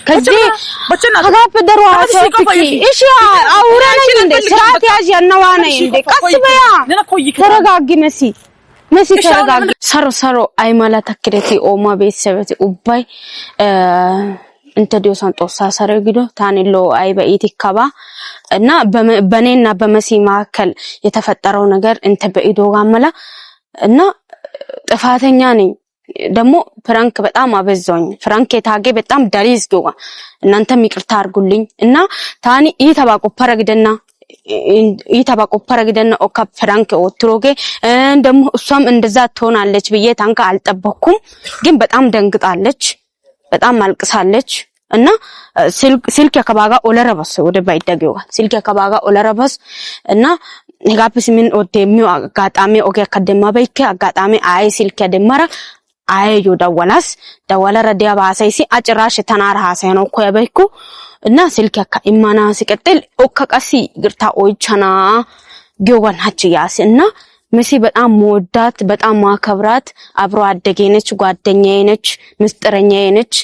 ከዚህ ከጋፍ ደሩ አሰፍኪ እሺ አውራና እንደ ስርዓት ያዥ ያነዋና እንደ ቀስበያ ተረጋጊ መሲ ተረጋጊ ሰሮ አይማላ ተክረቲ ኦማ ቤተሰበቲ ኡባይ እንተ ዲዮሳን ጦሳ ሰረግዶ ታንሎ አይበኢት ይከባ እና በኔና በመሲ ማከል የተፈጠረው ነገር እንተ በኢዶ ጋመላ እና ጥፋተኛ ነኝ ደሞ ፍራንክ በጣም አበዛኝ ፍራንክ የታገ በጣም ዳሪስ ዶጋ እናንተም ይቅርታ አርጉልኝ እና ታኒ ይተባቆ ፐረግደና ኦካ ፍራንክ ኦትሮጌ ደሞ እሷም እንደዛ ትሆናለች ብዬ ታንካ አልጠበኩም ግን በጣም ደንግጣለች በጣም አልቅሳለች እና ስልክ ያከባጋ ኦለረበስ ወደ ባይደገው ስልክ ያከባጋ ኦለረበስ እና ንጋፕስ ምን ኦደሚው አጋጣሚ ኦኬ ከደማ በይከ አጋጣሚ አይ ስልክ ያደመራ አይ ዮዳወላስ ደወለ ረዲያ ባሳይሲ አጭራሽ ተናር ሐሰይ ነው ኮ ያበይኩ እና ስልክ ያካ ኢማና ሲቀጥል ኦካ ቀሲ ግርታ ኦይቻና ጊዮጋን ሀጭያስ እና መሲ በጣም ሞዳት በጣም ማከብራት አብሮ አደገነች ጓደኛዬ ነች ምስጥረኛዬ ነች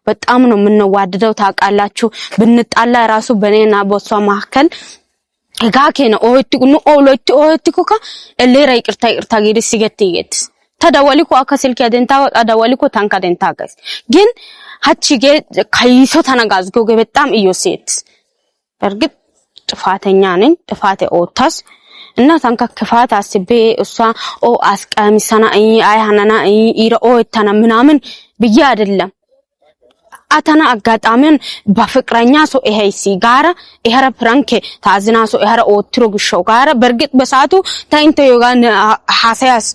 በጣም ነው ምንዋደደው ታቃላችሁ ብንጣላ ራሱ በኔና በሷ ማከል ጋኬና ኦሎቲ እሌራ ይቅርታ ጌዲ ሲገትይት ተደወሊኩ አከስልክ ያደንታ አደወሊኩ ታንካ ደንታገስ ግን ሀቺጌ ካይሶ ተነጋዝጎ በጣም ኢዮሴት በርግጥ ጥፋተኛ ነኝ ጥፋቴ ኦታስ እና ታንካ ክፋት አስቤ እሷ አስቀሚሰና አይ ሃናና ኢራ ተና ምናምን ብዬ አይደለም አተና አጋጣሚን በፍቅረኛ ሰው ይሄሲ ጋራ ይሄረ ፍራንክ ታዝና ሰው ይሄረ ኦትሮ ግሾው ጋራ በርግጥ በሳቱ ታይንተ ዮጋን ሐሳያስ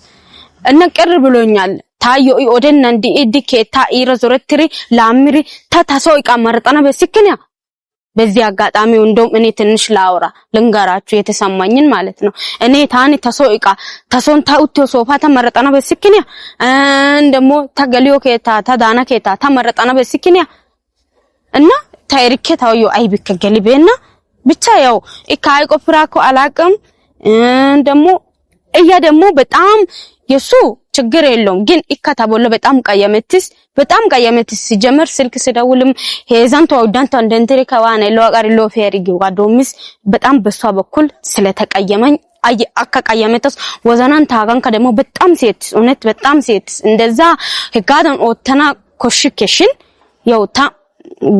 እና ቅር ብሎኛል ታዮ ኦደን እንዲ ዲኬታ ኢረዞረትሪ ላምሪ ተታሰው ይቃመርጣና በስክኛ በዚህ አጋጣሚው እንደም እኔ ትንሽ ላውራ ልንገራችሁ የተሰማኝን ማለት ነው እኔ ታኒ ተሶን ታውቶ ሶፋ ተመረጣና በስክኛ እንደሞ ተገሊዮ ከታ ተዳና ከታ ተመረጣና በስክኛ እና ታይሪከ ታዮ አይብከ ገሊቤና ብቻ ያው ኢካይ ቆፍራኮ አላቅም እንደሞ እያ ደሞ በጣም የሱ ችግር የለውም ግን ኢካታቦለ በጣም ቀየመትስ ሲጀመር ስልክ ሲደውልም ሄዛን ተወዳንተ እንደንተሪ ከዋና ለዋቃሪ ሎፌሪጊው ጋዶምስ በጣም በሷ በኩል ስለተቀየመኝ አከቀየመተስ ወዘናን ታጋን ከደሞ በጣም ሴት እውነት በጣም ሴት እንደዛ ህጋዳን ኦተና ኮሽከሽን ያውታ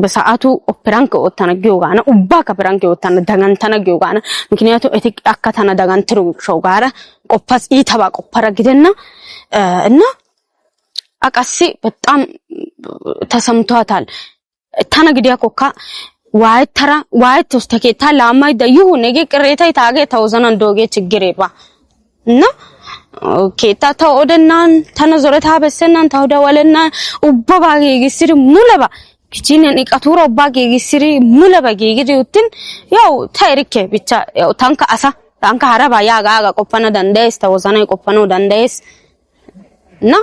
በሰዓቱ ኦፕራንክ ኦተና ጊዮጋና ኡባ ከፕራንክ ኦተና ዳጋንተና ጊዮጋና ምክንያቱ እቲክ አካታና ዳጋንትሩ ሾው ጋራ ቆፋስ ይተባ ቆፈረ ግደና እና አቃሲ በጣም ተሰምቷታል ታነግዲያ ኮካ ዋይት ተስተከታ ላማይ ደዩ ነገ ቅሬታ ይታገ ተወዘና እንደወገ ችግሬባ እና ኬታ ተወደናን ተነዘረታ በሰናን ተወደወለና ኡባባጌ ግስሪ ሙለባ kichinen ikaturo bagi gisiri mula bagi gidiutin yaw tayrike bicha yaw tanka haraba ya ga qopana dandees tawzana qopano dandees na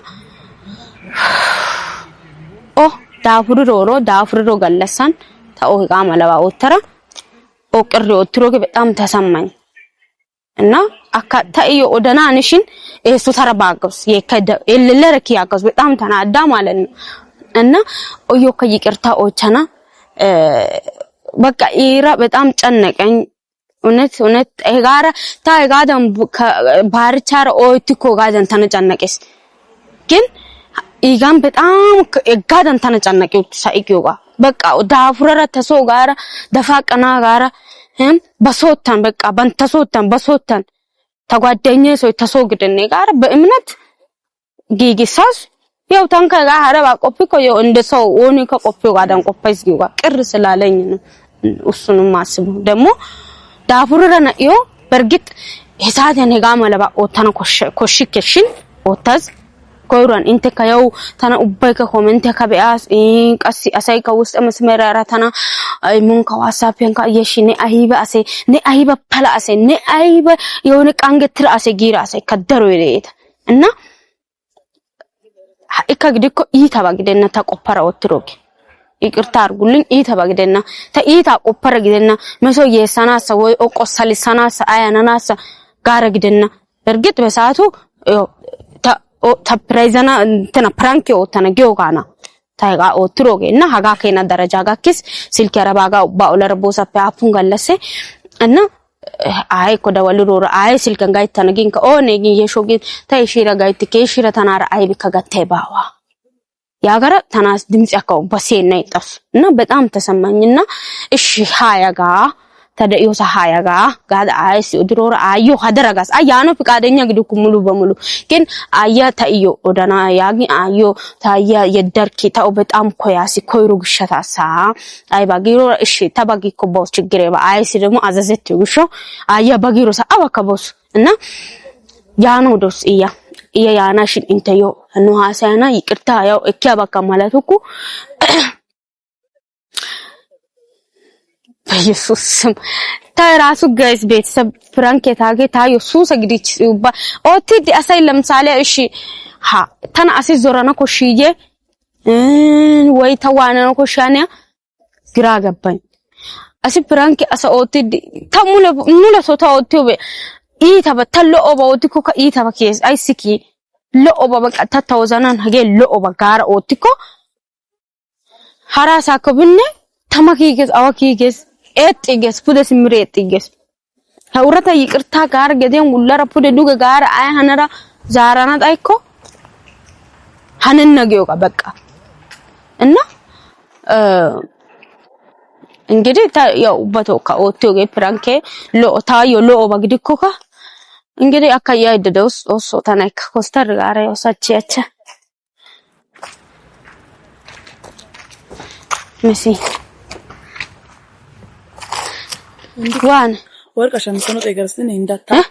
daafuro gallasan taw ga malaba ottara oqirri ottroge betam tasamman እና ታዮ ኦደና አንሽን እሱ ተረባገስ የከደ ለለረክ ያገስ በጣም ተናዳ ማለት ነው እና ኦዮ ከይቅርታ ኦቻና በቃ ኢራ በጣም ጨነቀኝ እውነት ኤጋራ ታይጋደም ባርቻር ኦቲኮ ጋደን ተነጨነቀስ ግን ኢጋን በጣም ኤጋደን ተነጨነቀው ሳይቂውጋ በቃ ዳፍረረ ተሶ ጋራ ደፋቀና ጋራ በሶታን በቃ በሶታን ተጓደኘ ሰው ተሶግደኔ ጋራ በእምነት ጊጊሳስ ያው ታንካ ጋር አረባ ቆፍኮ ያው እንደሰው ኦኒ ከቆፍኮ ጋዳን ቆፋይስ ጊዋ ቅር ስላለኝ ነው እሱንም ማስቡ ደሞ ዳፍሩረና ዮ በርግጥ ሄሳደን ሄጋ ማለባ ኦታና ኮሽከሽን ኦታዝ ኮይራን እንተ ካየው ታና ኡባይከ ኮሜንት ከበያስ ቀሲ አሳይካ ውስጥ መስመራራታና አይሙን ከዋሳፕን ካየሽኔ አይባ አሴ ኔ አይባ ፓላ አሴ ኔ አይባ የሆነ ቃንገትር አሴ ጊራ አሴ ከደሩ ይለይታ እና ኢካግዲኮ ኢታባግደና ተቆፈራ ወትሮክ ይቅርታ አርጉልኝ ኢታባግደና ተኢታ ቆፈራ ግደና መሶ የሰናሳ ወይ ኦቆሳሊ ሰናሳ አያናናሳ ጋረግደና በርግጥ በሰዓቱ ተፕራይዘና እንተና ፕራንክ ወተና ጊዮጋና taayigaa ooturoge na haga keena daraja gakkis silki arabaga baolar bosa pe afun gallase እና አይ ኮ ደወልሮራ አይ silkan gaaytan ginka oonegin yeshogin tay shira gaayt ke shira tanara ay bikagatte bawa ያገረ ተናስ ድምጽ ያከው በሴና ይጣስ እና በጣም ተሰማኝና እሺ ሃያጋ ተደዮሳ ሃያጋ ጋር አይስ ድሮራ አዩ ሀደረጋስ አያኑ ፍቃደኛ ግድኩ ሙሉ በሙሉ ግን አያ ታዮ ኦዳና ያጊ አዩ ታያ የደርኪ ታው በጣም ኮያሲ ኮይሩ ግሸታሳ አይ ባጊሮ እሺ ተባጊ ኮቦስ ችግሬ አይስ ደግሞ አዘዘት ይውሾ አያ ባጊሮሳ አዋከቦስ እና ያኑ ዶስ ያናሽን እንተዮ ነው ሐሳና ይቅርታ ያው እኪያ በቃ ማለት እኮ በኢየሱስ ስም ታራሱ ጋይስ ቤተሰብ ፍራንክ የታገ ታዮ ሱሰ ግዲች ኦቲዲ አሳይ ለምሳሌ እሺ ተና አሲ ዞራና ኮሽዬ ወይ ተዋና ኮሻና ግራ ገባኝ አሲ ፍራንክ አሳ ኦቲዲ ተሙለ ሙለ ሶታ ኦቲዮ ኢታባ ተሎ ኦባውቲኮ ኢታባ ኬስ አይስኪ ሎኦባ በቃ ተታውዛናን ሀገ ሎኦባ ጋር ኦቲኮ ሐራሳ ከብነ ተማኪገስ አዋኪገስ ኤጥገስ ፑደስ ምሬጥገስ ሀውራታ ይቅርታ ጋር ገደን ሁላራ ፑደ ዱገ ጋር አይ ሀነራ ዛራና ጣይኮ ሀነን ነገው በቃ እና እንግዲህ ያው በቶካ ኦቲዮ ገፕራንኬ ሎታዮ ሎኦባ ግዲኮካ እንግዲህ አካያ ይደደውስ ኦሶ ታናይካ ኮስተር ጋር ያሳቸቸ መሲ ዋን ወርቃ ሸምሰኖ ጠገርስነ እንዳ ታፈ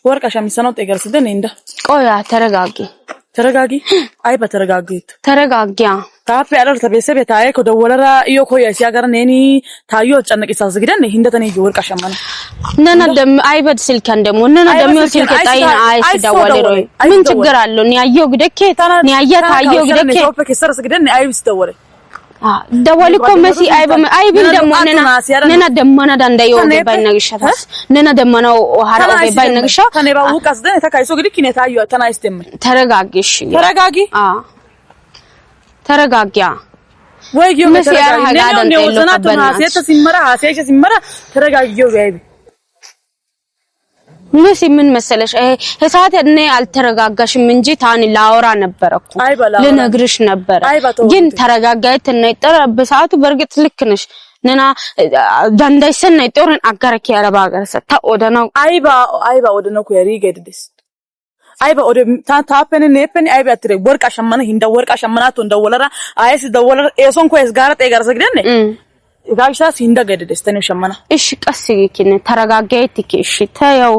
ወርቃ ሸምሰኖ ጠገርስነ እንዳ ቆያ ተረጋጊ አይ በተረጋጊት ተረጋጊያ ታፈ ያለው ተበሰበ ታዬ ኮደወለራ iyo koya ሲያገር ነኒ ታዩ ጨነቂሳስ ግደን እንደተነ ወርቃ ሸማና ነና ደም አይበድ ስልካን ደሞ ነና ደም ስልክ ጣይና አይስ ደወለሮ ምን ችግር አለው ኒያየው ግደከ ኒያያ ታየው ግደከ ሶፈ ከሰርስ ግደን አይብስ ደወለ ደወልኮ መሲ አይብን ደሞ ነና ደማና ዳንዳዮ ባይነግሻታስ ነና ደማናው ሐራው ባይነግሻ ተነባው ቀስደን ተካይሶ ግድክ ኔ ታዩ ተናይስተም ተረጋጊሽ ተረጋጊያ ወይ ጊዮ ተረጋጊ ነው ዘናቱና ሴት ሲመራ ሀሴሽ ሲመራ ተረጋጊው ጋይብ መሲ ምን መሰለሽ ህሳት እኔ አልተረጋጋሽም እንጂ ታኒ ላወራ ነበርኩ ልነግርሽ ነበር ግን ተረጋጋይት እና በሰዓቱ በርግጥ ልክ ነሽ ነና ዳንዳይሰና ጦርን አጋረክ ያረባ አገረሰታ ኦደናው አይባ ኦደናው ኮሪ ገድድስ አይባ ኦደ ታታፈን ነፈን አይባ አትረ ወርቃ ሸማና hinda ወርቃ ሸማናቶ እንደወለራ አይስ ደወለራ ኤሶን ኮስ ጋር ጠጋር ሰግደን ጋሽታስ hinda ገድድስ ተነ ሸማና እሺ ቀስይኪነ ተረጋጋይትኪ እሺ ታየው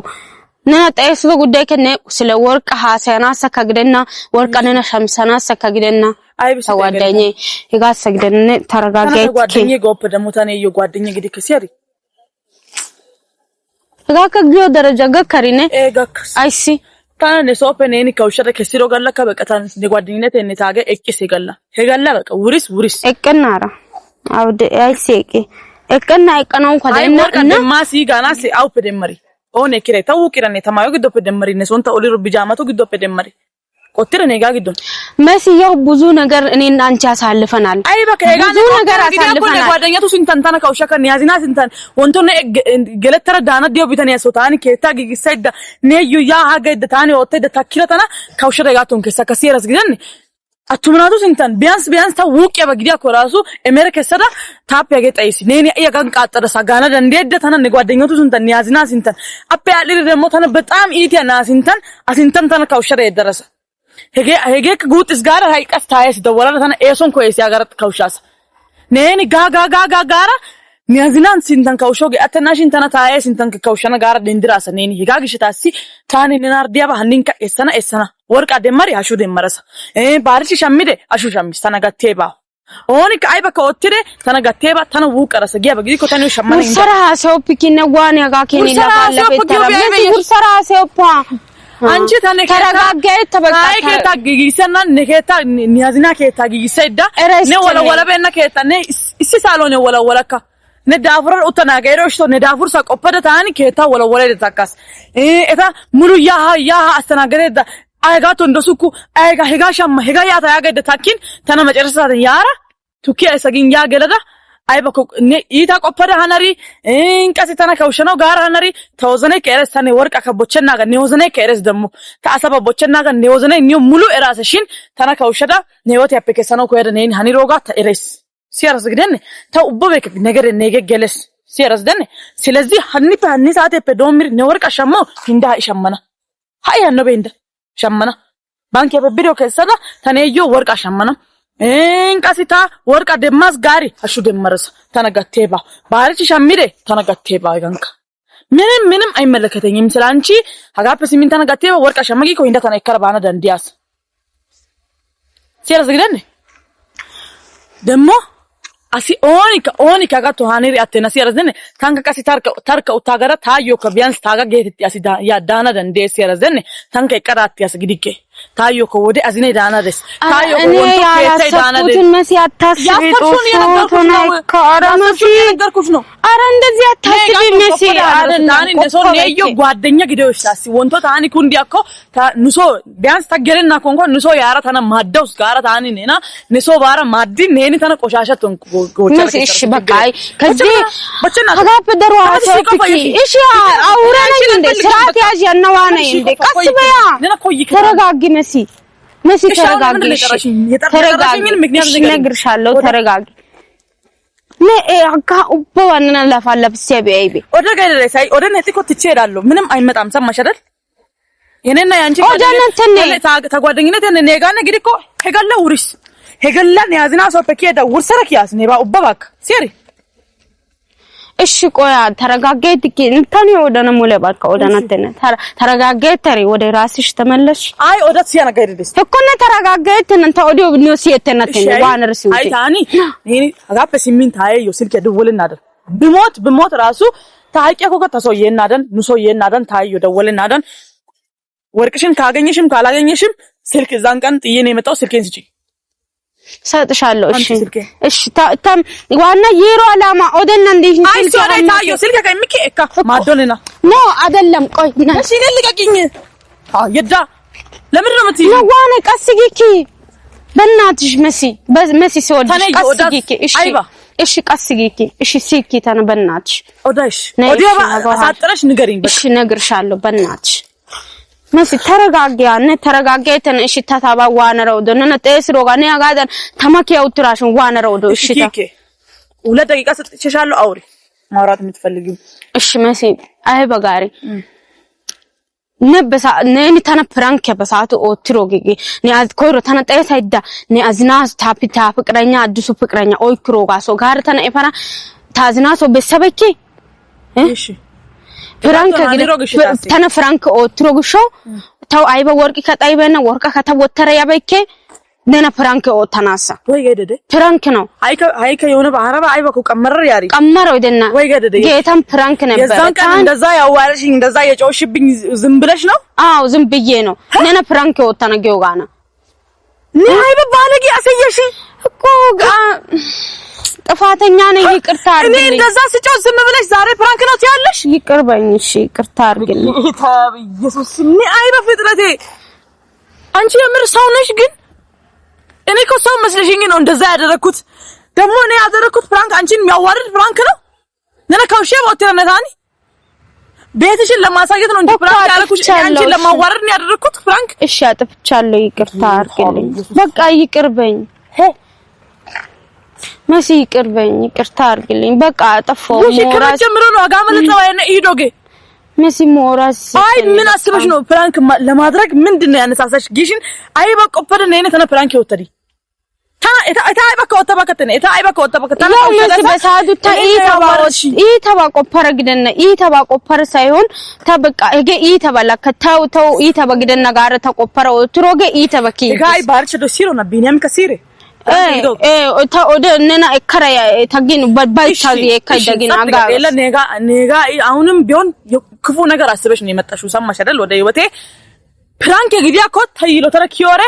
ነና ጠይስ በጉዳይ ከነ ስለ ወርቅ ሐሰና ሰከግደና ወርቃነና ሸምሰና ሰከግደና ተዋዳኝ ይጋስ ሰግደን ተረጋጋይትኪ ጓደኛ ጎፕ ደሞ ታኔ ጓደኛ ግዲ ከሲያሪ ጋከግዮ ደረጃ ገከሪነ ጋክስ አይሲ ታነ ሶፈኔኒ ከውሸረ ከሲሮ ገለካ በቀታን ጓደኝነት እንታገ እቅስ ይገላ ሄገላ በቃ ውሪስ እቅናራ አውደ አይሲቂ እቅና እቅናው ከደና እና ማሲ ጋናስ አው ፈደመሪ ኦኔ ክሬ ታው ኪራኔ ተማዩ ግዶ ፈደመሪ ነሶንታ ኦሊሮ ቢጃማቱ ግዶ ፈደመሪ ቆጥረ ነጋ ግዶ መስየው ብዙ ነገር እኔና አንቺ አሳልፈናል አይ በቃ ብዙ ነገር አሳልፈናል ጓደኛቱ ሲንተንታና ካውሻከ ኒያዚና ሲንተን ወንቶነ ገለተረ ዳና ዲዮ ቢተን ያሶታኒ ከታ ግግሰይዳ ነዩ ያ ሀገደ ታኒ ወተደ ታኪረተና ካውሸደ ጋቶን ከሰከሲራስ ግደን አቱምናቱ ሲንተን ቢያንስ ታውቅ ያበግዲያ ኮራሱ አሜሪካ ሰዳ ታፕ ያገጣይሲ ነኒ ያጋን ቃጠረሳ ጋና እንደደ ተና ጓደኛቱ ሲንተን ኒያዚና ሲንተን አፕ ያሊ ደሞ ተነ በጣም ኢቲያና ሲንተን አሲንተን ተነ ካውሸደ ይደረሰ ሄጌ ጉጥስ ጋር ሃይቀስ ታይስ ደወራራ ተና ኤሶን ኮይስ ያጋራት ካውሻስ ነኒ ጋራ ኒያዚናን ሲንተን ካውሾገ አተናሽን ተና ታይስ ሲንተን ካውሸና ጋር ድንድራሰ ነኒ ሄጋግሽታሲ ታኒ ነናርዲያ ባህኒንካ ኤሰና ወርቃ ደማሪ አሹ ደመረሰ ባርቺ ሸሚደ አሹ ሸሚስ ተናጋቴባ ኦኒክ አይበካ ወትደ ተናጋቴባ ተና ውቀረሰ ጊያ በጊዜ ኮታኒው ሸማኔ ሰራ ሰውፒኪነ ዋን ያጋኬኒ ለፋለፈ ተራ ሰራ ሰውፓ አንቺ ታነ ተረጋጋይ ተበቃ አይ ከታ ግግሰና ነከታ ኒያዚና ከታ ግግሰይዳ ነው ወላ በእና ከታ ነ እሲ ሳሎን ወለካ ነዳፍር ኡተናገይሮሽቶ ነዳፍር ሰቆፈደ ታኒ ከታ ወላ ደታካስ እታ ሙሉ ያ አስተናገደ አይጋቶ እንደሱኩ አይጋ ሄጋሻማ ሄጋ ያታ ያገደ ታኪን ተና መጨረሻት ያራ ቱኪ አይሰግን ያገለዳ አይበኮ ኢታ ቆፈደ ሀነሪ እንቀስ ተና ከውሸነው ጋር ሀነሪ ተወዘነ ከረስ ተነ ወርቃ ከቦቸና ጋር ነወዘነ ከረስ ደሞ ታሰባ ቦቸና ጋር ነወዘነ ኒው ሙሉ እራሰሽን ተና ከውሸዳ ነወት ያፈከሰነው ከወደ ነን ሀኒሮጋ ተረስ ሲያርስ ግደን ተውበበክ ነገር ነገገለስ ሲያርስ ደን ስለዚህ ሀኒፈ ሀኒ ሰዓት በዶምር ነወርቃ ሸሞ እንዳ ይሸመና ሃይ ያነ በእንደ ሸመና ባንክ የበቢዶ ከሰዳ ተነዮ ወርቃ ሸመና እንቀሲታ ወርቃ ደማስ ጋሪ አሹ ደመረስ ተነጋቴባ ባሪች ሸሚደ ተነጋቴባ ይጋንካ ምንም አይመለከተኝም ስላንቺ ሀጋፕ ሲሚን ተነጋቴባ ወርቃ ሸመጊ ኮ እንደ ተነከረ ባና ደንዲያስ ሲያርስ ግደን ደሞ asi onika gatto haniri attena si arazene tanka kasi tarka utagara tayo ka bians taga geetetti asi ya dana dande si arazene tanka iqaratti as gidike tayo ko wode azine dana des tayo ko wonto kete dana des mesi attasbi tona karamasi ነገርኩሽ አረ እንደዚህ አታስቢ መሲ አረናኒ እንደሶ ነዮ ጓደኛ ግዴውሽ ታሲ ወንቶ ታኒ ኩንዲ አኮ ንሶ ቢያንስ ታገለና ኮንኮ ንሶ ያራ ታና ማዳውስ ጋራ ታኒ ነና ንሶ ባራ ማዲ ነኒ ታና ቆሻሻ ተንኩ መሲ እሺ በቃ ከዚህ ሀጋፕ ደሩ አሰፍኪ እሺ አውራና እንደ ስርዓት ያዥ ያነዋና እንደ ቀስበያ ተረጋጊ መሲ ተረጋጊ ነግርሻለሁ ተረጋጊ አካ ኡባዋንና ለፋለብ ሲያቢይቢ ወደ ገደለ ሳይ ወደ ነጥቆ ትቼዳለሁ ምንም አይመጣም ሰማሽ አይደል የኔና ያንቺ ተጓደኝነት ነጋነ ግዲኮ ሄጋለ ውርስ ሄጋላን ያዝና ሶፈኪዳ ውርሰረክ ያስኔ ባ ኡባባክ ሲሪ እሺ ቆያ ተረጋጋይት እንታን ወደነ ሙለ ባካ ወደናተነ ተረጋጋይተሪ ወደ ራስሽ ተመለሽ አይ ወደት ሲያና ጋይደስ እኮነ ተረጋጋይት እንታ ወዲዮ ነው ሲየተነተነ ዋነርሲ አይ ታኒ እኔ አጋፈ ሲሚን ታየዮ ስልክ ደውልናደን ብሞት ራሱ ታይቀ ኮከ ተሶየናደን ንሶየናደን ታየዮ ደውልናደን ወርቅሽን ካገኘሽም ካላገኘሽም ስልክ ዛን ቀን ጥየኔ የመጣው ስልኬን ስጪ ሰጥሻለሁ እሺ ታም ዋና የሮ አላማ ወደና እንዴ ስልክ ታየዮ ስልክ ከሚከ እካ ማዶንና ኖ አይደለም ቆይ እሺ ልቀቂኝ ይዳ ለምን ነው የምትይው ነው ዋና ቀስጊኪ በእናትሽ መሲ ሲወድሽ ቀስጊኪ እሺ ቀስጊኪ እሺ ሲኪ ታነ በእናትሽ ኦዳሽ ኦዲዮ አሳጥረሽ ንገሪኝ እሺ ነግርሻለሁ በእናትሽ መሲ ተረጋጋይተን እሺ ታታባ ዋነረው ደነነ ጤስሮ ጋር ነው ያጋደን ተማኪያው ትራሽን ዋነረው ዶ እሺ ታ ሁለት ደቂቃ ሰጥቼሻለሁ አውሪ ማውራት የምትፈልጊው እሺ መሲ አይ በጋሪ nebesa neni tana prank በሰዓቱ ኦትሮጊጊ ኒያዝ ኮይሮ ተና ጤሳይዳ ኒያዝናስ ታፒታ ፍቅረኛ አዲሱ ፍቅረኛ ኦይክሮ ጋሶ ጋር ተና ኤፈራ ታዝናሶ በሰበኪ እሺ ፍራንክ ተና ፍራንክ ኦትሮግሾ ታው አይበ ወርቂ ከጣይበና ወርቃ ከተወተረ ያበከ ነና ፍራንክ ኦተናሳ ወይ ገደደ ፍራንክ ነው አይከ የሆነ ባህራባ አይበኩ ቀመረር ያሪ ቀመረው ደና ወይ ገደደ ጌታም ፍራንክ ነበር የዛን ቀን እንደዛ ያዋረሽኝ እንደዛ የጮሽብኝ ዝም ብለሽ ነው አው ዝም ብዬ ነው ነና ፍራንክ ኦተና ጌውጋና አይበ ባለጊ አሰየሽ እኮ ጥፋተኛ ነኝ ይቅርታ አርግልኝ እኔ እንደዛ ስጮህ ዝም ብለሽ ዛሬ ፍራንክ ነው ትያለሽ ይቅርበኝ እሺ ይቅርታ አርግልኝ ታብ ኢየሱስ ምን አይበ ፍጥረቴ አንቺ የምር ሰው ነሽ ግን እኔ እኮ ሰው መስለሽኝ ነው እንደዛ ያደረኩት ደግሞ እኔ ያደረኩት ፍራንክ አንቺን የሚያዋርድ ፍራንክ ነው ነነካውሽ ወጥተናታኒ ቤትሽን ለማሳየት ነው እንጂ ፍራንክ ያለኩሽ አንቺን ለማዋረድ ነው ያደረኩት ፍራንክ እሺ አጥፍቻለሁ ይቅርታ አርግልኝ በቃ ይቅርበኝ መሲ ይቅርበኝ ይቅርታ አርግልኝ በቃ አጠፋው ሞራስ ጀምሮ ነው አጋመለ ተዋየነ ይዶጌ መሲ ሞራስ አይ ምን አስበሽ ነው ፍራንክ ለማድረግ ምንድነው ያነሳሳሽ ጊሽን አይ በቆፈደ ነኝ ተነ ፍራንክ ይወጣዲ ታ አይ በቆፈተ በከተነ ታ አይ በቆፈተ በከተነ ነው መሲ በሳዱ ኢተባ ቆፈረ ግደና ኢተባ ቆፈረ ሳይሆን ተበቃ እገ ኢተባ ለከታው ተው ኢተባ ግደና ጋር ተቆፈረ ወትሮገ ኢተበኪ ጋይ ባርቸ ዶ ሲሮ ና ቢኒያም ከሲሬ ታ ወደ ነና እከራያ ታጊን ባይታዚ እከዳጊን አጋ እለ ኔጋ አሁንም ቢሆን ክፉ ነገር አስበሽ ነው የመጣሽው ሰማሽ አይደል ወደ ህይወቴ ፕራንክ ግዲያ ኮ ታይሎ ተረኪዮሬ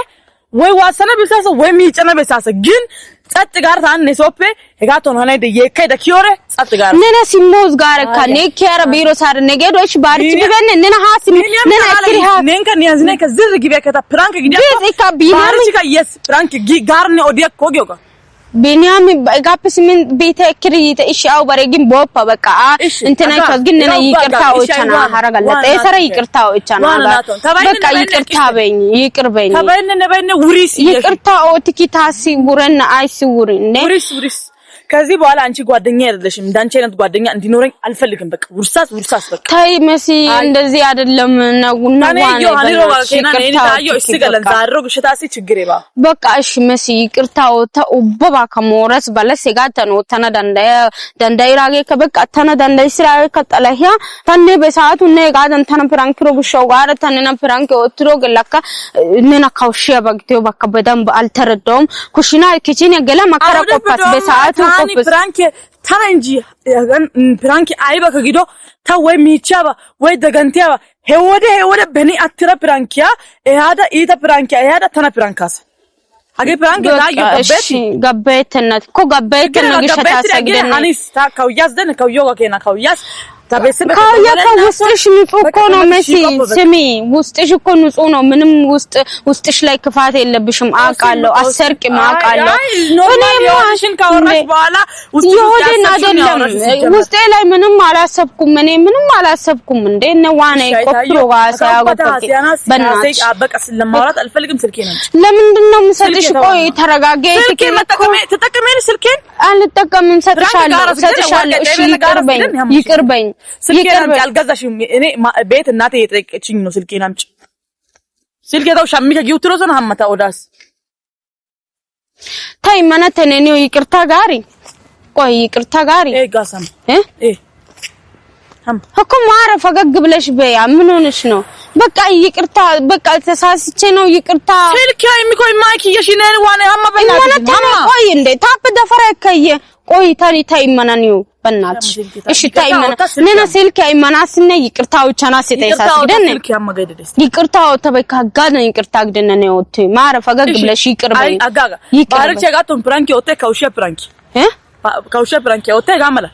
ወይ ዋሰነ ቢሳሰ ወይ ሚጨነ ቢሳሰ ግን ጸጥ ጋር ታን ሶፔ hegaton hana de yekay da kiore ጸጥ ጋር nena simmoz gar ka ne kera biro sar negedoch barch bibenne nena hasim nena akri ha nenka niyazne ka zir gibe ka ta prank gidiya ka binam barch ka yes prank garne odiya kogyoga ቢኒያም ጋፕስ ምን ቤተ ክሪት እሺ አው በረግን ቦፓ በቃ እንትና ከግንና ይቅርታዎችና ሀረጋለጠ የሰራ ይቅርታዎችና በቃ ይቅርታ በኝ ይቅርበኝ ተበነ ውሪስ ይቅርታው ትኪታሲ ውረና አይስውሪ እንዴ ውሪስ ከዚህ በኋላ አንቺ ጓደኛ አይደለሽም እንዳንቺ አይነት ጓደኛ እንዲኖረኝ አልፈልግም በቃ ውርሳስ በቃ ታይ መሲ እንደዚህ አይደለም ነው በቃ እሺ መሲ ይቅርታው ተኡበባ ከሞረስ ባለስ ጋተኖ ተነዳንዳይራጌ ከበቃ ተነዳንዳይ ስራ ከጠለያ ተነ በሰዓቱ ነው ጋተን ተነ ፍራንክሮ ብሻው ጋር ተነና ፍራንክ ወትሮ ገላካ ነና ካውሺያ ባግቴው በቃ በደንብ አልተረዳውም ኩሽና ኪችን ያገላ ማከራቆፓት በሰዓቱ Prank taranji prank aiba kagido ta way michaba way dagantiaba hewode beni attira prankiya ehada ita prankiya ehada tana prankas age prank da yo gabbetnat ko gabbetna gishata sagden anis ta kawyas den kawyoga kena kawyas ውስጥሽ ንጹህ እኮ ነው መሲ ስሚ ውስጥሽ እኮ ንጹህ ነው ምንም ውስጥሽ ላይ ክፋት የለብሽም አቃለው አሰርቅም አቃለው እኔ ማሽን ካወራሽ በኋላ ውስጥሽ አይደለም ውስጤ ላይ ምንም አላሰብኩም እኔ ምንም አላሰብኩም እንዴ ነው ዋና ቆፕሮ ዋሳ ያወጣኝ በእናትሽ በቃ ስለማውራት አልፈልግም ስልኬን አንቺ ለምንድነው የምሰጥሽ ቆይ ተረጋጋ ስልኬን ተጠቅመኝ ስልኬን አልጠቀምም ሰጥሻለሁ እሺ ይቅርበኝ ስልኬን አልገዛሽም እኔ ቤት እናቴ የጠየቀችኝ ነው ስልኬን አምጪ ስልኬታው ሻሚከ ጊውትሮሰን ሐመታ ኦዳስ ታይ ማናተነኒው ይቅርታ ጋሪ ቆይ ይቅርታ ጋሪ ጋሳም እኮ ማረ ፈገግ ብለሽ በያ ምን ሆነሽ ነው በቃ ይቅርታ በቃ ተሳስቼ ነው ይቅርታ ስልኬ የሚቆይ ማይክ የሽነን ዋና ሐማ በእናትሽ ሐማ ቆይ እንዴ ታፕ ደፈራ ከየ ቆይ ታይ ማናኒው በእናትሽ እሺ ታይ ማና ነና ስልኬ አይማናስነ ይቅርታዎቻና ሲተይሳስ ግደነ ይቅርታው ተበካ ጋነ ይቅርታ ግደነ ነው ወጥ ማረ ፈገግ ብለሽ ይቅርበይ አጋጋ ባርክ ያጋቱን ፕራንክ ወጥ ካውሼ ፕራንክ ወጥ ጋመላ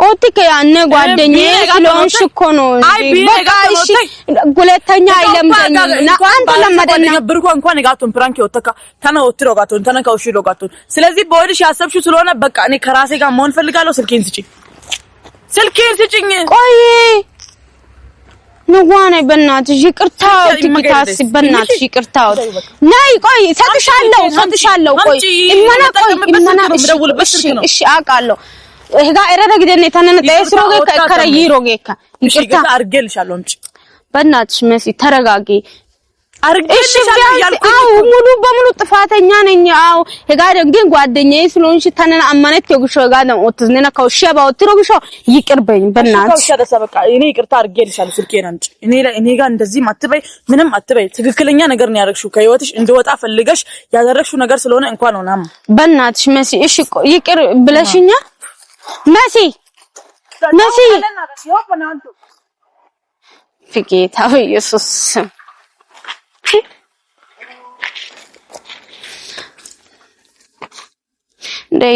ኦቲከ ያነ ጓደኛዬ ስለሆንሽ እኮ ነው በቃ እሺ ሁለተኛ አይለምደኝም እና አንተ ለማደና ብርኩ እንኳን ጋቱን ፕራንክ ወጥተካ ተና ወጥሮ ጋቱን ተና ካውሺ ጋቱን ስለዚህ በወድሽ ያሰብሽው ስለሆነ በቃ እኔ ከራሴ ጋር መሆን ፈልጋለሁ ስልኬን ስጪኝ ቆይ ንዋኔ በእናትሽ ይቅርታው ትክታስ በእናትሽ ይቅርታው ናይ ቆይ ሰጥሻለሁ ቆይ እመና እሺ አቃለሁ ሄጋ ኤረረ ግደኔ ተነነ ደስሮገ ከረይሮገካ ይቅርታ አርገልሻለሁ እንጂ በእናትሽ መሲ ተረጋጊ አርገልሻለሁ ያልኩኝ ሙሉ በሙሉ ጥፋተኛ ነኝ አው ሄጋ ግን ጓደኛዬ ስለሆንሽ ተነነ አማነት ይጉሾ ጋ ነው ወጥዝነና ካውሺያ ባውትሮግሾ ይቅርበኝ በእናትሽ ካውሺያ ደሰበቃ እኔ ይቅርታ አርገልሻለሁ ስልኬን አንቺ እኔ ጋር እንደዚህ ማትበይ ምንም አትበይ ትክክለኛ ነገር ነው ያደረግሽው ከህይወትሽ እንደወጣ ፈልገሽ ያደረግሽው ነገር ስለሆነ እንኳን ሆናም በእናትሽ መሲ እሺ ይቅር ብለሽኛ መሲ ፍቄታ ኢየሱስ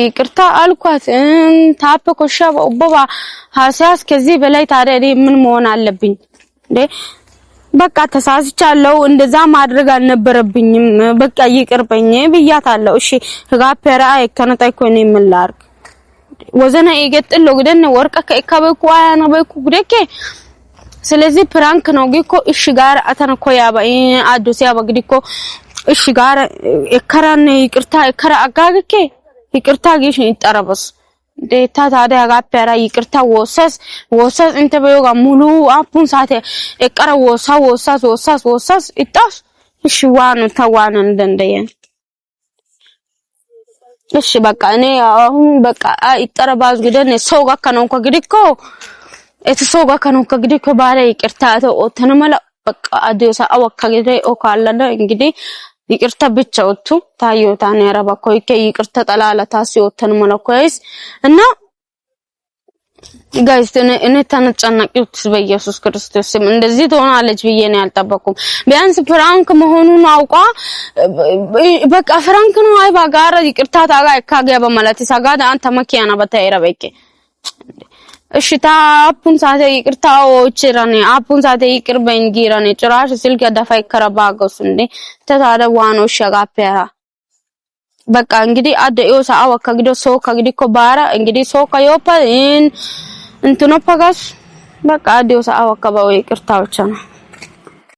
ይቅርታ አልኳት ታፕ ኮሻ ወበባ ሐሳስ ከዚህ በላይ ታዲያ ምን መሆን አለብኝ እንዴ በቃ ተሳስቻለሁ እንደዛ ማድረግ አልነበረብኝም በቃ ይቅርበኝ ብያታለሁ እሺ ጋፔራ አይከነታይ ኮኔ ምን ላርግ ወዘና ይገጥሎ ግደነ ወርቀ ከከበኩ አያና በኩ ግደከ ስለዚህ ፕራንክ ነው ግኮ እሺ ጋር አተነኮ ያባ አዱስ ያባ ግዲኮ እሺ ጋር እከራነ ይቅርታ እከራ አጋገከ ይቅርታ ጊሽ ይጠረበስ ዴታ ታዲያ ጋፔራ ይቅርታ ወሰስ እንተ በዮጋ ሙሉ አፑን ሳተ እቀራ ወሳስ ይጣስ እሺ ዋኑ ተዋነ እንደንደየ እሺ በቃ እኔ አሁን በቃ ይጠረባዝ ግደነ ሰው ጋር ከነው ከግዲኮ ሰው ጋር ከነው ከግዲኮ ባለ ይቅርታ ተነመላ በቃ አዲስ አወካ ግደ ኦካለደ እንግዲህ ይቅርታ ብቻ ወጡ ታዩታን ያረባ ኮይከ ይቅርታ ጠላላ ታሲው ተነመላ ኮይስ እና ጋይስ እኔ ተነጨነቅኩት በኢየሱስ ክርስቶስ ስም እንደዚህ ትሆናለች ብዬ ነው ያልጠበቅኩም ቢያንስ ፍራንክ መሆኑን አውቃ በቃ ፍራንክ ነው አይ ባጋራ ይቅርታ ታጋ ካገያ በማለት ሰጋዳ አንተ መኪያና በታይራ በቂ እሺ ታፑን ሳተ ይቅርታው ጭራኔ አፑን ሳተ ይቅርበኝ ጊራኔ ጭራሽ ስልክ ያዳፋይ ከረባገሱ እንዴ ተታደዋኖ ሸጋፒያ በቃ እንግዲህ አደዮ ሰዓው ከግዶ ሶ ከግዲ ኮባራ እንግዲህ ሶ ከዮፓ እንትኖ ፓጋስ በቃ አደዮ ሰዓው አካባቢ ይቅርታው ብቻ ነው